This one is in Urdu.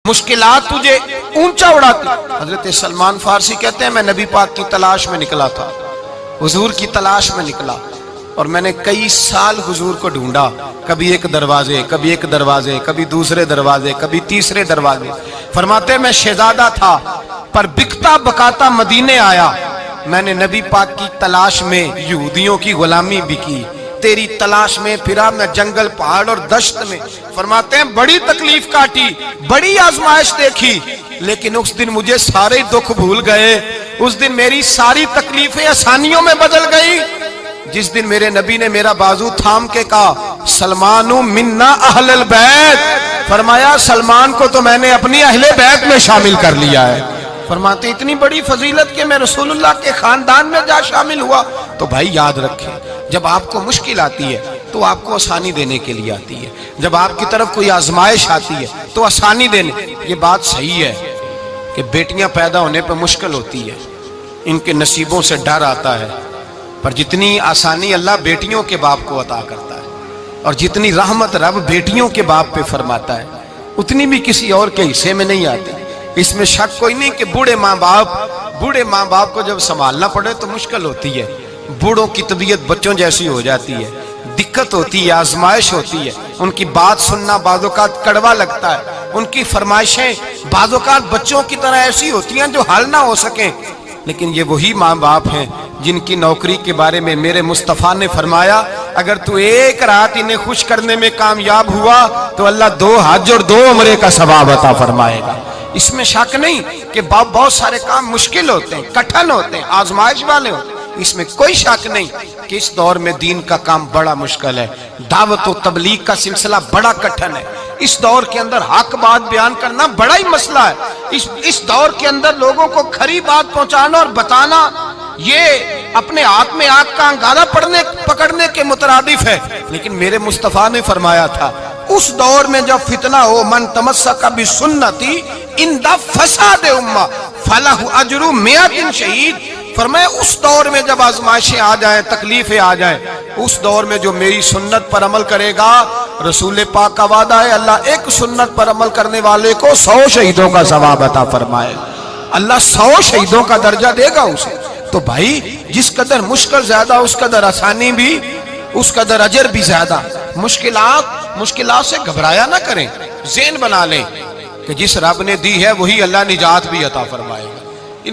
مشکلات تجھے اونچا اڑاتی۔ حضرت سلمان فارسی کہتے ہیں میں نبی پاک کی تلاش میں نکلا تھا، حضور کی تلاش میں نکلا، اور میں نے کئی سال حضور کو ڈھونڈا، کبھی ایک دروازے، کبھی ایک دروازے، کبھی دوسرے دروازے، کبھی تیسرے دروازے۔ فرماتے ہیں میں شہزادہ تھا پر بکتا بکاتا مدینے آیا، میں نے نبی پاک کی تلاش میں یہودیوں کی غلامی بھی کی، تیری تلاش میں پھرا میں جنگل پہاڑ اور دشت میں۔ فرماتے ہیں بڑی تکلیف کاٹی، بڑی آزمائش دیکھی، لیکن اس دن مجھے سارے دکھ بھول گئے، اس دن میری ساری تکلیفیں آسانیوں میں بدل گئی جس دن میرے نبی نے میرا بازو تھام کے کہا سلمانو منا اہل البیت، فرمایا سلمان کو تو میں نے اپنی اہل بیت میں شامل کر لیا ہے۔ فرماتے اتنی بڑی فضیلت کہ میں رسول اللہ کے خاندان میں جا شامل ہوا۔ تو بھائی یاد رکھیں، جب آپ کو مشکل آتی ہے تو آپ کو آسانی دینے کے لیے آتی ہے، جب آپ کی طرف کوئی آزمائش آتی ہے تو آسانی دینے۔ یہ بات صحیح ہے کہ بیٹیاں پیدا ہونے پہ مشکل ہوتی ہے، ان کے نصیبوں سے ڈر آتا ہے، پر جتنی آسانی اللہ بیٹیوں کے باپ کو عطا کرتا ہے اور جتنی رحمت رب بیٹیوں کے باپ پہ فرماتا ہے اتنی بھی کسی اور کے حصے میں نہیں آتی۔ اس میں شک کوئی نہیں کہ بوڑھے ماں باپ کو جب سنبھالنا پڑے تو مشکل ہوتی ہے، بوڑھوں کی طبیعت بچوں جیسی ہو جاتی ہے، دقت ہوتی ہے، آزمائش ہوتی ہے، ان کی بات سننا بعض اوقات کڑوا لگتا ہے، ان کی فرمائشیں بعض اوقات بچوں کی طرح ایسی ہوتی ہیں جو حل نہ ہو سکیں، لیکن یہ وہی ماں باپ ہیں جن کی نوکری کے بارے میں میرے مصطفیٰ نے فرمایا اگر تو ایک رات انہیں خوش کرنے میں کامیاب ہوا تو اللہ 2 حج اور 2 عمرے کا ثواب عطا فرمائے گا۔ اس میں شک نہیں کہ بہت سارے کام مشکل ہوتے ہیں، کٹھن ہوتے ہیں، آزمائش والے ہوتے ہیں، اس میں کوئی شک نہیں کہ اس دور میں دین کا کام بڑا مشکل ہے، دعوت و تبلیغ کا سلسلہ بڑا کٹھن ہے، اس دور کے اندر حق بات بیان کرنا بڑا ہی مسئلہ ہے، اس دور کے اندر لوگوں کو کھری بات پہنچانا اور بتانا یہ اپنے ہاتھ میں آگ کا انگارہ پکڑنے کے مترادف ہے۔ لیکن میرے مصطفیٰ نے فرمایا تھا اس دور میں جب فتنہ ہو من تمسک بسنتی اندہ فساد امہ فلہ اجر 100 شہید، فرمایا اس دور میں جب آزمائشیں آ جائیں، تکلیفیں آ جائیں، اس دور میں جو میری سنت پر عمل کرے گا، رسول پاک کا وعدہ ہے اللہ ایک سنت پر عمل کرنے والے کو 100 شہیدوں کا ثواب عطا فرمائے، اللہ 100 شہیدوں کا درجہ دے گا اسے۔ تو بھائی جس قدر مشکل زیادہ اس قدر آسانی بھی، اس قدر اجر بھی زیادہ۔ مشکلات سے گھبرایا نہ کریں، ذہن بنا لیں کہ جس رب نے دی ہے وہی اللہ نجات بھی عطا فرمائے گا۔